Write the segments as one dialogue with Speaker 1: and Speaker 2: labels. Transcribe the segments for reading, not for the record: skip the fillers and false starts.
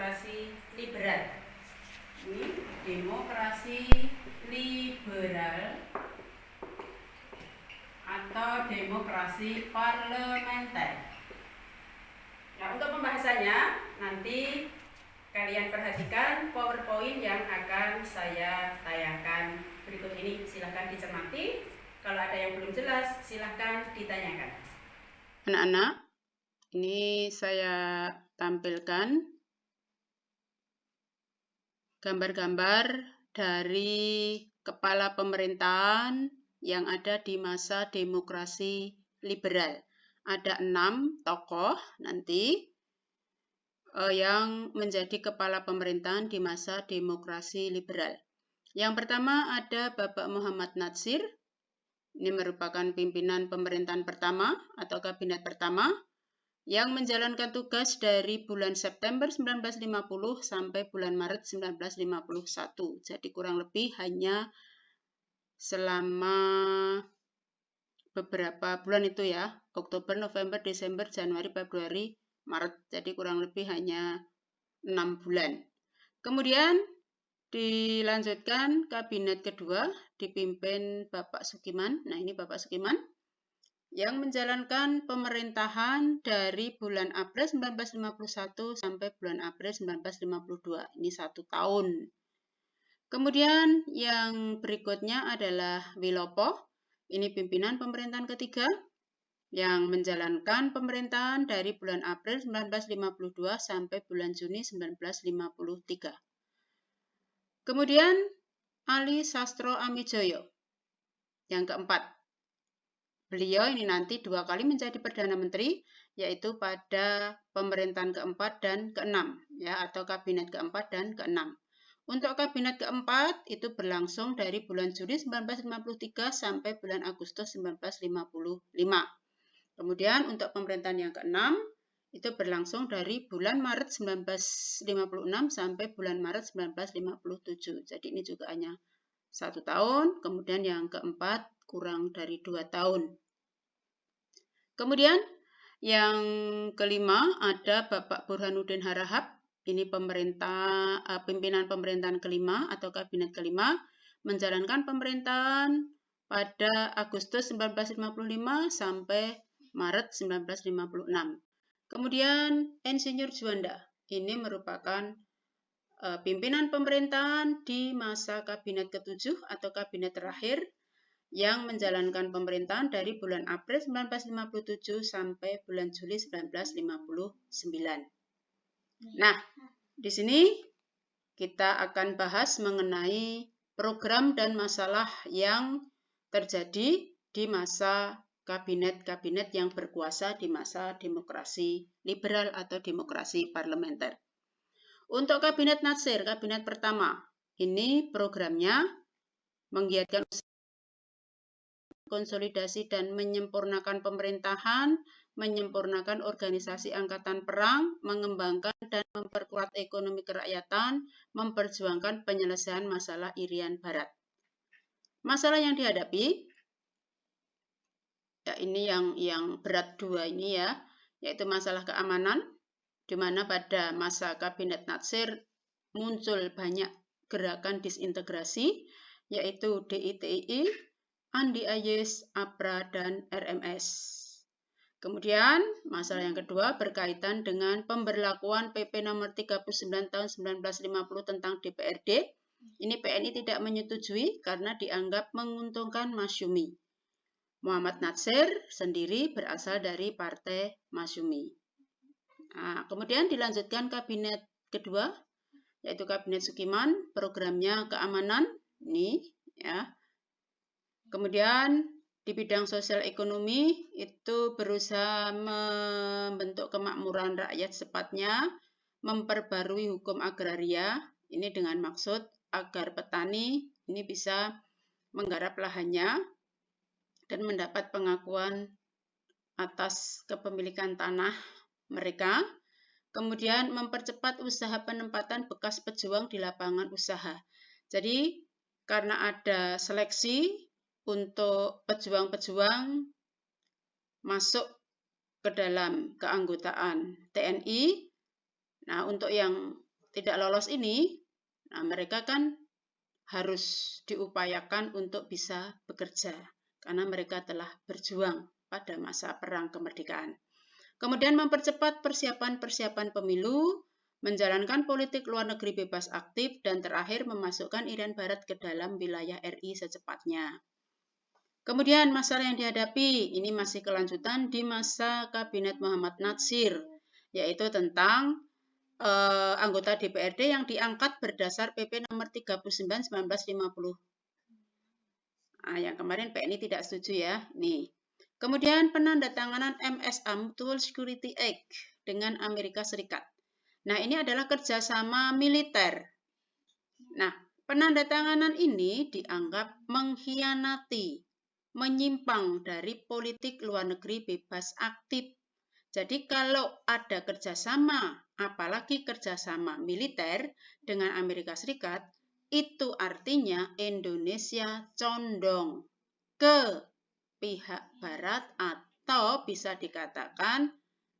Speaker 1: demokrasi liberal. Ini demokrasi liberal atau demokrasi parlementer. Nah, untuk pembahasannya nanti kalian perhatikan PowerPoint yang akan saya tayangkan berikut ini. Silahkan dicermati. Kalau ada yang belum jelas, silahkan ditanyakan.
Speaker 2: Anak-anak, ini saya tampilkan gambar-gambar dari kepala pemerintahan yang ada di masa demokrasi liberal. Ada 6 tokoh nanti yang menjadi kepala pemerintahan di masa demokrasi liberal. Yang pertama ada Bapak Muhammad Natsir. Ini merupakan pimpinan pemerintahan pertama atau kabinet pertama yang menjalankan tugas dari bulan September 1950 sampai bulan Maret 1951. Jadi kurang lebih hanya selama beberapa bulan itu ya, Oktober, November, Desember, Januari, Februari, Maret. Jadi kurang lebih hanya 6 bulan. Kemudian dilanjutkan kabinet kedua dipimpin Bapak Sukiman. Nah, ini Bapak Sukiman yang menjalankan pemerintahan dari bulan April 1951 sampai bulan April 1952. Ini 1 tahun. Kemudian yang berikutnya adalah Wilopo. Ini pimpinan pemerintahan ketiga yang menjalankan pemerintahan dari bulan April 1952 sampai bulan Juni 1953. Kemudian Ali Sastro Amijoyo yang keempat. Beliau ini nanti 2 kali menjadi Perdana Menteri, yaitu pada pemerintahan keempat dan keenam, ya, atau kabinet keempat dan keenam. Untuk kabinet keempat itu berlangsung dari bulan Juli 1953 sampai bulan Agustus 1955. Kemudian untuk pemerintahan yang keenam itu berlangsung dari bulan Maret 1956 sampai bulan Maret 1957. Jadi ini juga hanya 1 tahun, kemudian yang keempat kurang dari 2 tahun. Kemudian yang kelima ada Bapak Burhanuddin Harahap. Ini pimpinan pemerintahan kelima atau kabinet kelima, menjalankan pemerintahan pada Agustus 1955 sampai Maret 1956. Kemudian Insinyur Juanda, ini merupakan pimpinan pemerintahan di masa kabinet ke-7 atau kabinet terakhir yang menjalankan pemerintahan dari bulan April 1957 sampai bulan Juli 1959. Nah, di sini kita akan bahas mengenai program dan masalah yang terjadi di masa kabinet-kabinet yang berkuasa di masa demokrasi liberal atau demokrasi parlementer. Untuk kabinet Natsir, kabinet pertama, ini programnya menggiatkan konsolidasi dan menyempurnakan pemerintahan, menyempurnakan organisasi angkatan perang, mengembangkan dan memperkuat ekonomi kerakyatan, memperjuangkan penyelesaian masalah Irian Barat. Masalah yang dihadapi, ya ini yang berat 2 ini ya, yaitu masalah keamanan, di mana pada masa kabinet Natsir muncul banyak gerakan disintegrasi, yaitu DITII, Andi Ayes, APRA, dan RMS. Kemudian masalah yang kedua berkaitan dengan pemberlakuan PP nomor 39 tahun 1950 tentang DPRD. Ini PNI tidak menyetujui karena dianggap menguntungkan Masyumi. Muhammad Natsir sendiri berasal dari Partai Masyumi. Nah, kemudian dilanjutkan kabinet kedua, yaitu kabinet Sukiman, programnya keamanan, ini ya. Kemudian di bidang sosial ekonomi itu berusaha membentuk kemakmuran rakyat secepatnya, memperbarui hukum agraria, ini dengan maksud agar petani ini bisa menggarap lahannya dan mendapat pengakuan atas kepemilikan tanah mereka. Kemudian mempercepat usaha penempatan bekas pejuang di lapangan usaha. Jadi karena ada seleksi untuk pejuang-pejuang masuk ke dalam keanggotaan TNI. Nah, untuk yang tidak lolos ini, nah mereka kan harus diupayakan untuk bisa bekerja karena mereka telah berjuang pada masa perang kemerdekaan. Kemudian mempercepat persiapan-persiapan pemilu, menjalankan politik luar negeri bebas aktif, dan terakhir memasukkan Irian Barat ke dalam wilayah RI secepatnya. Kemudian masalah yang dihadapi, ini masih kelanjutan di masa Kabinet Muhammad Natsir, yaitu tentang anggota DPRD yang diangkat berdasar PP nomor 39 1950. Nah, yang kemarin PNI tidak setuju ya. Nih. Kemudian penandatanganan MSA Mutual Security Act dengan Amerika Serikat. Nah, ini adalah kerjasama militer. Nah, penandatanganan ini dianggap mengkhianati, menyimpang dari politik luar negeri bebas aktif. Jadi kalau ada kerjasama, apalagi kerjasama militer dengan Amerika Serikat, itu artinya Indonesia condong ke pihak Barat atau bisa dikatakan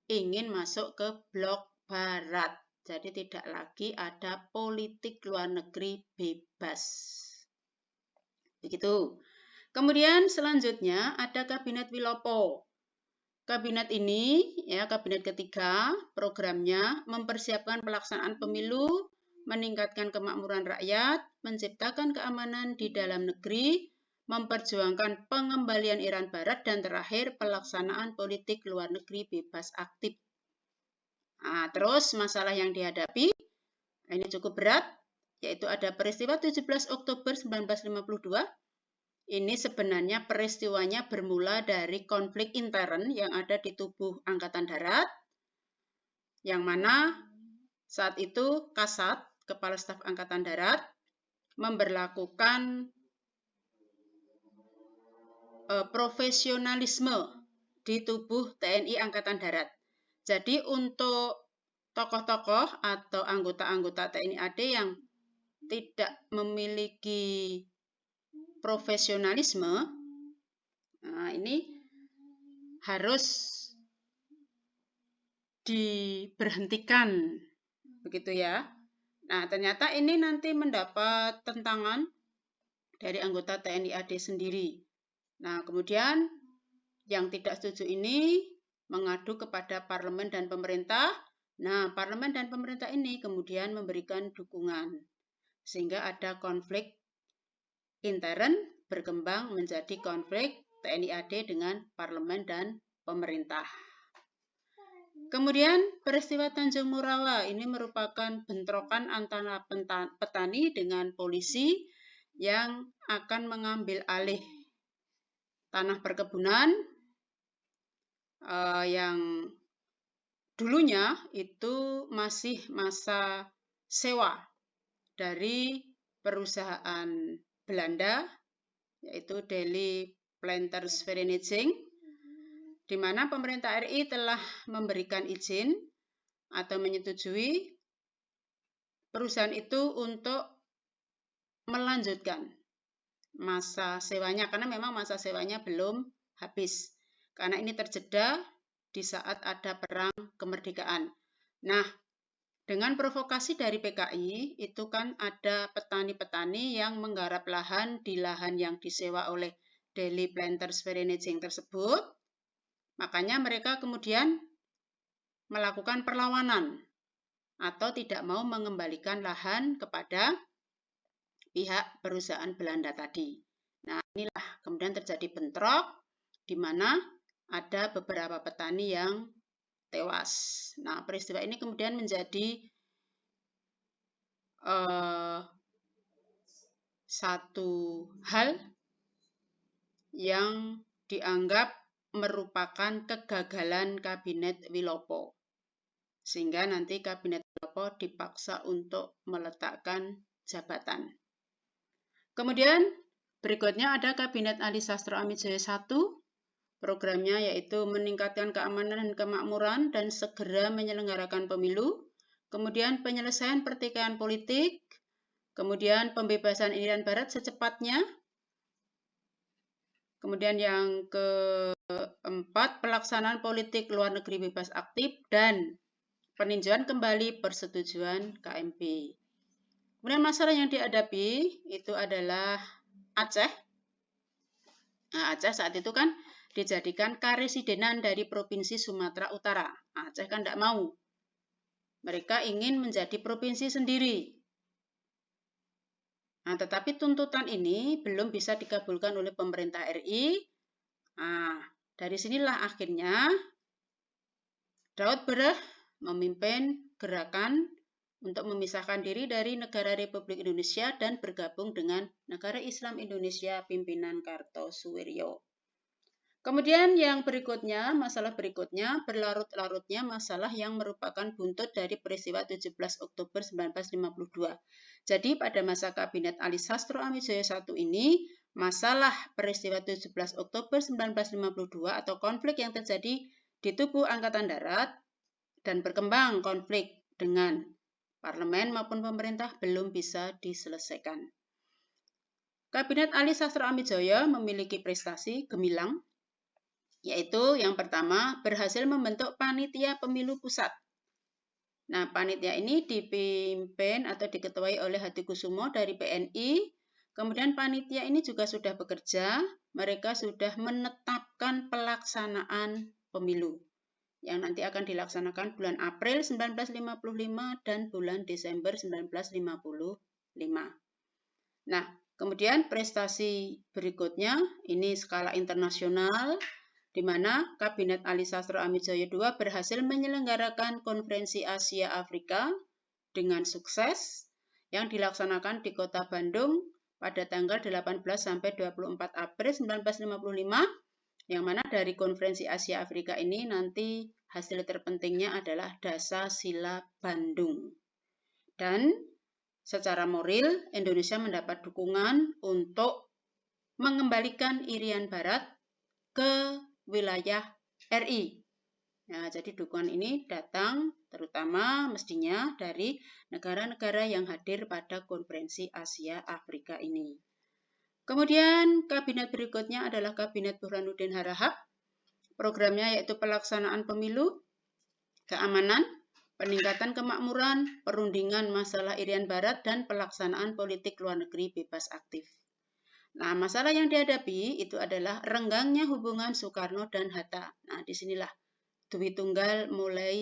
Speaker 2: ingin masuk ke blok Barat. Jadi tidak lagi ada politik luar negeri bebas. Begitu. Kemudian selanjutnya ada Kabinet Wilopo. Kabinet ini, ya kabinet ketiga, programnya mempersiapkan pelaksanaan pemilu, meningkatkan kemakmuran rakyat, menciptakan keamanan di dalam negeri, memperjuangkan pengembalian Irian Barat, dan terakhir pelaksanaan politik luar negeri bebas aktif. Nah, terus masalah yang dihadapi, ini cukup berat, yaitu ada peristiwa 17 Oktober 1952. Ini sebenarnya peristiwanya bermula dari konflik intern yang ada di tubuh Angkatan Darat, yang mana saat itu Kasat, Kepala Staf Angkatan Darat, memberlakukan profesionalisme di tubuh TNI Angkatan Darat. Jadi untuk tokoh-tokoh atau anggota-anggota TNI AD yang tidak memiliki profesionalisme, nah ini harus diberhentikan, begitu ya. Nah, ternyata ini nanti mendapat tentangan dari anggota TNI AD sendiri. Nah, kemudian yang tidak setuju ini mengadu kepada parlemen dan pemerintah. Nah, parlemen dan pemerintah ini kemudian memberikan dukungan, sehingga ada konflik intern berkembang menjadi konflik TNI AD dengan parlemen dan pemerintah. Kemudian peristiwa Tanjung Morawa ini merupakan bentrokan antara petani dengan polisi yang akan mengambil alih tanah perkebunan yang dulunya itu masih masa sewa dari perusahaan Belanda, yaitu Deli Planters Vereniging, di mana pemerintah RI telah memberikan izin atau menyetujui perusahaan itu untuk melanjutkan masa sewanya, karena memang masa sewanya belum habis, karena ini terjeda di saat ada perang kemerdekaan. Nah, dengan provokasi dari PKI, itu kan ada petani-petani yang menggarap lahan di lahan yang disewa oleh Deli Planters Vereniging tersebut. Makanya mereka kemudian melakukan perlawanan atau tidak mau mengembalikan lahan kepada pihak perusahaan Belanda tadi. Nah, inilah kemudian terjadi bentrok di mana ada beberapa petani yang tewas. Nah, peristiwa ini kemudian menjadi satu hal yang dianggap merupakan kegagalan Kabinet Wilopo. Sehingga nanti Kabinet Wilopo dipaksa untuk meletakkan jabatan. Kemudian berikutnya ada Kabinet Ali Sastro Amidjaya I. Programnya yaitu meningkatkan keamanan dan kemakmuran dan segera menyelenggarakan pemilu. Kemudian penyelesaian pertikaian politik. Kemudian pembebasan Irian Barat secepatnya. Kemudian yang keempat, pelaksanaan politik luar negeri bebas aktif dan peninjauan kembali persetujuan KMP. Kemudian masalah yang dihadapi itu adalah Aceh. Nah, Aceh saat itu kan dijadikan karesidenan dari Provinsi Sumatera Utara. Aceh kan tidak mau. Mereka ingin menjadi provinsi sendiri. Nah, tetapi tuntutan ini belum bisa dikabulkan oleh pemerintah RI. Nah, dari sinilah akhirnya Daud Bereh memimpin gerakan untuk memisahkan diri dari negara Republik Indonesia dan bergabung dengan Negara Islam Indonesia pimpinan Kartosuwiryo. Kemudian yang berikutnya, masalah berikutnya, berlarut-larutnya masalah yang merupakan buntut dari peristiwa 17 Oktober 1952. Jadi pada masa Kabinet Ali Sastro Amijoyo I ini, masalah peristiwa 17 Oktober 1952 atau konflik yang terjadi di tubuh Angkatan Darat dan berkembang konflik dengan parlemen maupun pemerintah belum bisa diselesaikan. Kabinet Ali Sastro Amijoyo memiliki prestasi gemilang, yaitu yang pertama berhasil membentuk panitia pemilu pusat. Nah, panitia ini dipimpin atau diketuai oleh Hadikusumo dari PNI. Kemudian panitia ini juga sudah bekerja, mereka sudah menetapkan pelaksanaan pemilu yang nanti akan dilaksanakan bulan April 1955 dan bulan Desember 1955. Nah, kemudian prestasi berikutnya ini skala internasional, di mana Kabinet Ali Sastro Amijoyo II berhasil menyelenggarakan Konferensi Asia Afrika dengan sukses yang dilaksanakan di Kota Bandung pada tanggal 18 sampai 24 April 1955, yang mana dari Konferensi Asia Afrika ini nanti hasil terpentingnya adalah Dasar Sila Bandung. Dan secara moral Indonesia mendapat dukungan untuk mengembalikan Irian Barat ke wilayah RI. Nah, jadi dukungan ini datang terutama mestinya dari negara-negara yang hadir pada Konferensi Asia Afrika ini. Kemudian kabinet berikutnya adalah Kabinet Burhanuddin Harahap. Programnya yaitu pelaksanaan pemilu, keamanan, peningkatan kemakmuran, perundingan masalah Irian Barat, dan pelaksanaan politik luar negeri bebas aktif. Nah, masalah yang dihadapi itu adalah renggangnya hubungan Soekarno dan Hatta. Nah, disinilah Dwi Tunggal mulai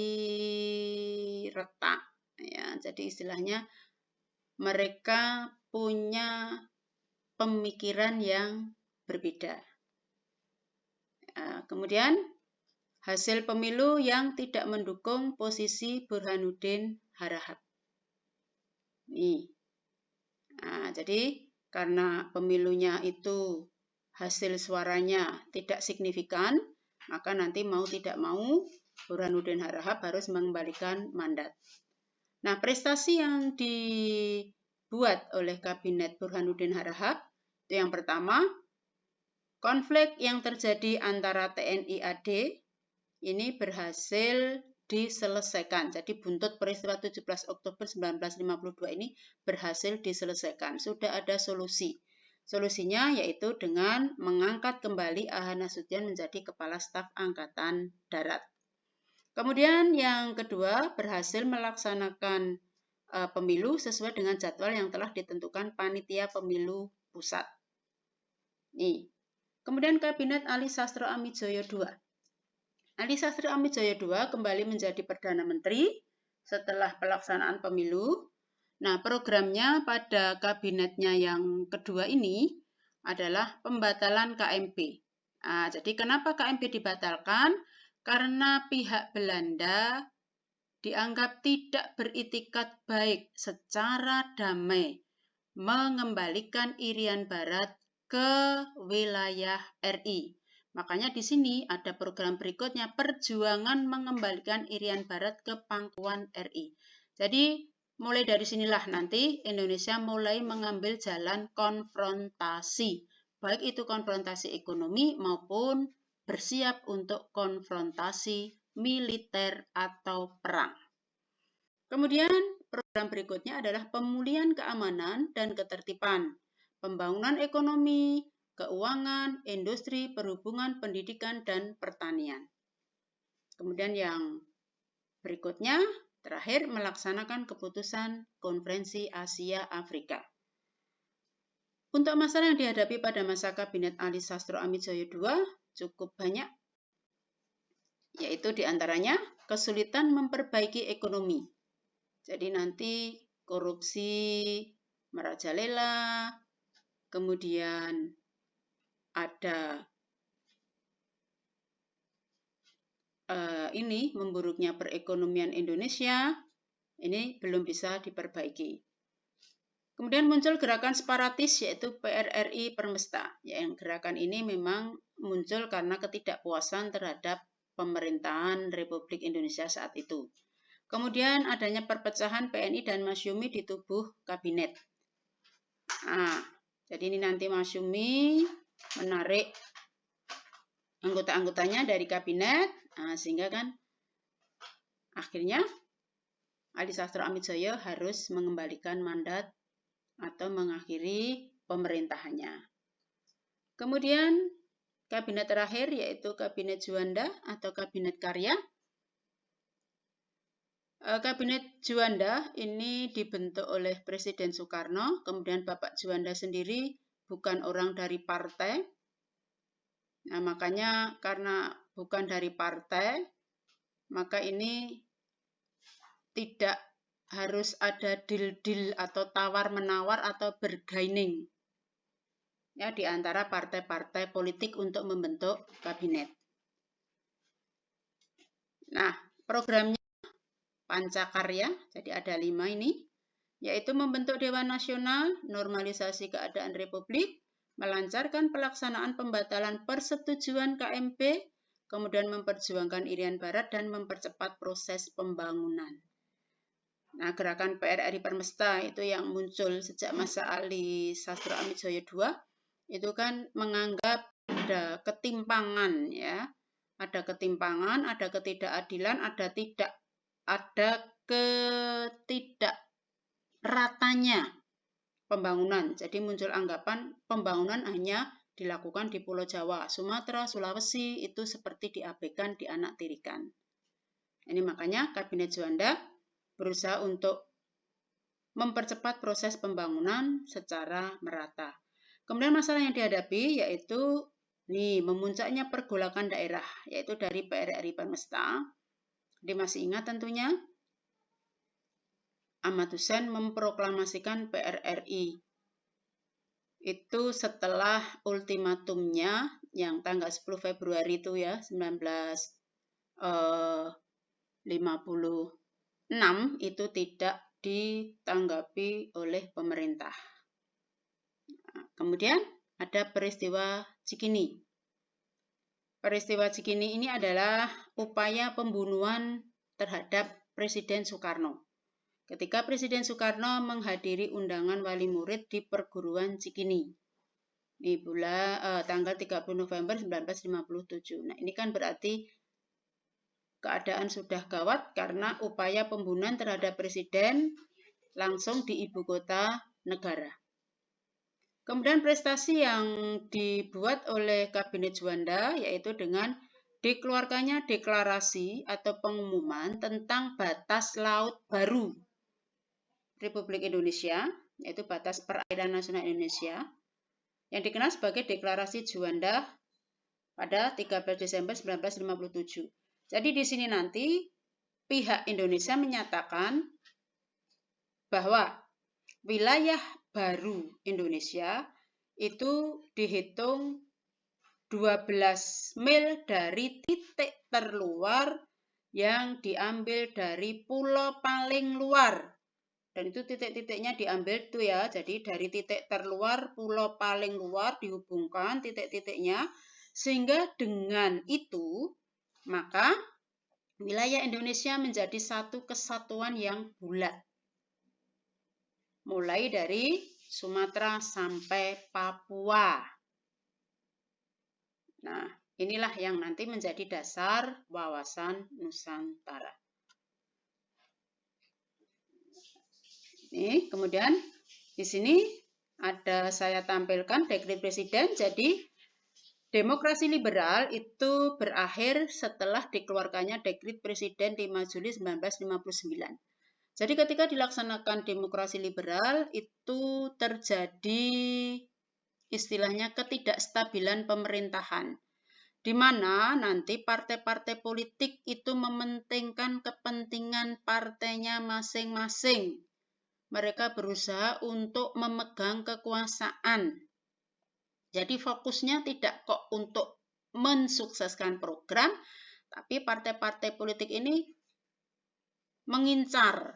Speaker 2: retak. Ya, jadi istilahnya mereka punya pemikiran yang berbeda. Kemudian hasil pemilu yang tidak mendukung posisi Burhanuddin Harahap. Nah, jadi karena pemilunya itu hasil suaranya tidak signifikan, maka nanti mau tidak mau Burhanuddin Harahap harus mengembalikan mandat. Nah, prestasi yang dibuat oleh Kabinet Burhanuddin Harahap itu yang pertama, konflik yang terjadi antara TNI AD ini berhasil diselesaikan. Jadi buntut peristiwa 17 Oktober 1952 ini berhasil diselesaikan. Sudah ada solusi. Solusinya yaitu dengan mengangkat kembali A.H. Nasution menjadi Kepala Staf Angkatan Darat. Kemudian yang kedua, berhasil melaksanakan pemilu sesuai dengan jadwal yang telah ditentukan Panitia Pemilu Pusat. Kemudian Kabinet Ali Sastro Amijoyo II. Ali Sastro Amijoyo II kembali menjadi Perdana Menteri setelah pelaksanaan pemilu. Nah, programnya pada kabinetnya yang kedua ini adalah pembatalan KMP. Nah, jadi kenapa KMP dibatalkan? Karena pihak Belanda dianggap tidak beritikat baik secara damai mengembalikan Irian Barat ke wilayah RI. Makanya di sini ada program berikutnya, perjuangan mengembalikan Irian Barat ke pangkuan RI. Jadi mulai dari sinilah nanti Indonesia mulai mengambil jalan konfrontasi, baik itu konfrontasi ekonomi maupun bersiap untuk konfrontasi militer atau perang. Kemudian program berikutnya adalah pemulihan keamanan dan ketertiban, pembangunan ekonomi, keuangan, industri, perhubungan, pendidikan, dan pertanian. Kemudian yang berikutnya Terakhir, melaksanakan keputusan Konferensi Asia Afrika. Untuk masalah yang dihadapi pada masa Kabinet Ali Sastro Amidjoyo II cukup banyak, yaitu diantaranya kesulitan memperbaiki ekonomi. Jadi nanti korupsi merajalela, kemudian ada memburuknya perekonomian Indonesia, ini belum bisa diperbaiki. Kemudian muncul gerakan separatis yaitu PRRI Permesta. Yang gerakan ini memang muncul karena ketidakpuasan terhadap pemerintahan Republik Indonesia saat itu. Kemudian adanya perpecahan PNI dan Masyumi di tubuh kabinet. Nah, jadi ini nanti Masyumi menarik anggota-anggotanya dari kabinet, sehingga kan akhirnya Ali Sastro Amidjoyo harus mengembalikan mandat atau mengakhiri pemerintahannya. Kemudian kabinet terakhir yaitu Kabinet Juanda atau Kabinet Karya. Kabinet Juanda ini dibentuk oleh Presiden Soekarno, kemudian Bapak Juanda sendiri bukan orang dari partai. Nah, makanya karena bukan dari partai, maka ini tidak harus ada deal-deal atau tawar-menawar atau bergaining ya di antara partai-partai politik untuk membentuk kabinet. Nah, programnya Pancakarya, jadi ada 5 ini, yaitu membentuk Dewan Nasional, normalisasi keadaan Republik, melancarkan pelaksanaan pembatalan persetujuan KMP, kemudian memperjuangkan Irian Barat dan mempercepat proses pembangunan. Nah, gerakan PRRI Permesta itu yang muncul sejak masa Ali Sastro Amidjoyo II, itu kan menganggap ada ketimpangan ya. Ada ketimpangan, ada ketidakadilan, ada ketidakratanya pembangunan. Jadi muncul anggapan pembangunan hanya dilakukan di Pulau Jawa, Sumatera, Sulawesi itu seperti diabaikan, dianaktirikan. Ini makanya Kabinet Juanda berusaha untuk mempercepat proses pembangunan secara merata. Kemudian masalah yang dihadapi yaitu memuncaknya pergolakan daerah, yaitu dari PRRI Permesta. Jadi masih ingat tentunya, Ahmad Hussein memproklamasikan PRRI. Itu setelah ultimatumnya yang tanggal 10 Februari itu ya, 1956 itu tidak ditanggapi oleh pemerintah. Nah, kemudian ada peristiwa Cikini. Peristiwa Cikini ini adalah upaya pembunuhan terhadap Presiden Soekarno. Ketika Presiden Soekarno menghadiri undangan wali murid di perguruan Cikini di tanggal 30 November 1957. Nah, ini kan berarti keadaan sudah gawat karena upaya pembunuhan terhadap presiden langsung di ibu kota negara. Kemudian prestasi yang dibuat oleh Kabinet Juanda yaitu dengan dikeluarkannya deklarasi atau pengumuman tentang batas laut baru Republik Indonesia, yaitu batas perairan nasional Indonesia, yang dikenal sebagai Deklarasi Juanda pada 13 Desember 1957. Jadi di sini nanti pihak Indonesia menyatakan bahwa wilayah baru Indonesia itu dihitung 12 mil dari titik terluar yang diambil dari pulau paling luar. Dan itu titik-titiknya diambil tuh ya. Jadi dari titik terluar, pulau paling luar dihubungkan titik-titiknya. Sehingga dengan itu, maka wilayah Indonesia menjadi satu kesatuan yang bulat. Mulai dari Sumatera sampai Papua. Nah, inilah yang nanti menjadi dasar wawasan Nusantara. Nih, kemudian di sini ada saya tampilkan dekret presiden. Jadi Demokrasi liberal itu berakhir setelah dikeluarkannya Dekrit Presiden 5 Juli 1959. Jadi ketika dilaksanakan demokrasi liberal itu terjadi istilahnya ketidakstabilan pemerintahan, di mana nanti partai-partai politik itu mementingkan kepentingan partainya masing-masing. Mereka berusaha untuk memegang kekuasaan. Jadi fokusnya tidak kok untuk mensukseskan program, tapi partai-partai politik ini mengincar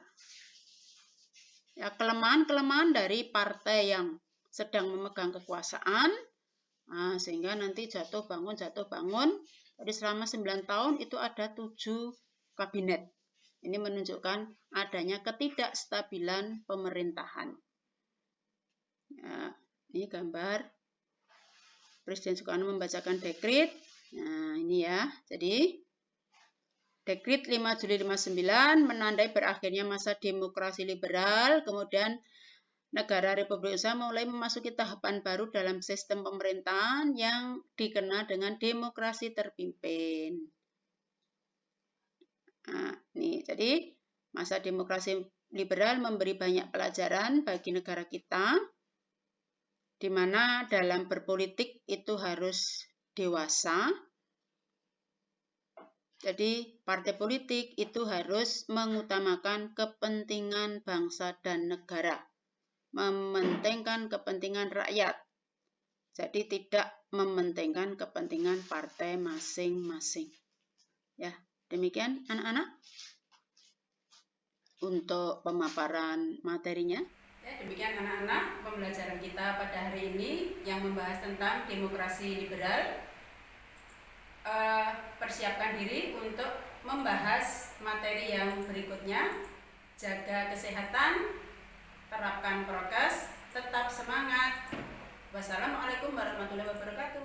Speaker 2: ya, kelemahan-kelemahan dari partai yang sedang memegang kekuasaan, sehingga nanti jatuh bangun. Jadi selama 9 tahun itu ada 7 kabinet. Ini menunjukkan adanya ketidakstabilan pemerintahan. Ya, ini gambar Presiden Soekarno membacakan dekrit. Nah, ini ya. Jadi, dekrit 5 Juli 59 menandai berakhirnya masa demokrasi liberal, kemudian negara Republik Indonesia mulai memasuki tahapan baru dalam sistem pemerintahan yang dikenal dengan demokrasi terpimpin. Nah, ini jadi masa demokrasi liberal memberi banyak pelajaran bagi negara kita, di mana dalam berpolitik itu harus dewasa. Jadi partai politik itu harus mengutamakan kepentingan bangsa dan negara, mementingkan kepentingan rakyat. Jadi tidak mementingkan kepentingan partai masing-masing. Ya, demikian anak-anak untuk pemaparan materinya.
Speaker 1: Ya, demikian anak-anak pembelajaran kita pada hari ini yang membahas tentang demokrasi liberal. Persiapkan diri untuk membahas materi yang berikutnya. Jaga kesehatan, terapkan prokes, tetap semangat. Wassalamualaikum warahmatullahi wabarakatuh.